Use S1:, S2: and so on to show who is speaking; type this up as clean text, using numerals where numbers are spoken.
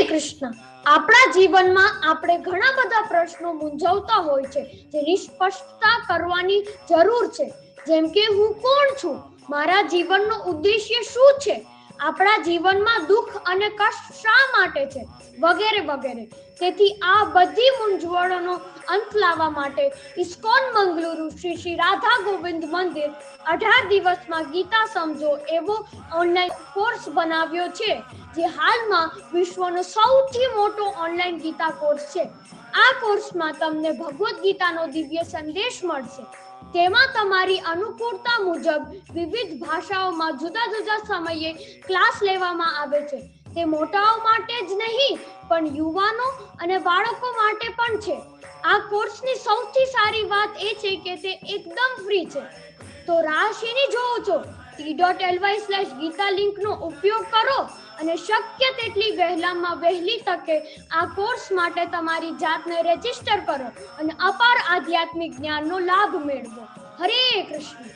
S1: કૃષ્ણ. આપણા જીવનમાં આપણે ઘણા બધા પ્રશ્નો મૂંઝવતા હોય છે, જેની સ્પષ્ટતા કરવાની જરૂર છે. જેમ કે હું કોણ છું, મારા જીવનનો ઉદ્દેશ્ય શું છે, આપણા જીવનમાં દુઃખ અને કષ્ટ શા માટે છે, વગેરે વગેરે. તેથી આ બધી મૂંઝવણોનો અંત લાવવા માટે ઇસ્કોન મંગલુરુ શ્રી શ્રી રાધા ગોવિંદ મંદિર 18 દિવસમાં ગીતા સમજો એવો ઓનલાઈન કોર્સ બનાવ્યો છે, જે હાલમાં વિશ્વનો સૌથી મોટો ઓનલાઈન ગીતા કોર્સ છે. આ કોર્સમાં તમને ભગવદ્ ગીતાનો દિવ્ય સંદેશ મળશે. તેમાં તમારી અનુકૂળતા મુજબ વિવિધ ભાષાઓમાં જુદા જુદા સમયે ક્લાસ લેવામાં આવે છે. તે મોટાઓ માટે જ નહીં, પણ યુવાનો અને બાળકો માટે પણ છે. આ કોર્સની સૌથી સારી વાત એ છે કે તે એકદમ ફ્રી છે. તો રાહ શેની જોવો છો? t.ly/ગીતા લિંકનો ઉપયોગ કરો અને શક્ય તેટલી વહેલામાં વહેલી તકે આ કોર્સ માટે તમારી જાતને રજીસ્ટર કરો અને અપાર આધ્યાત્મિક જ્ઞાનનો લાભ મેળવો. હરે કૃષ્ણ.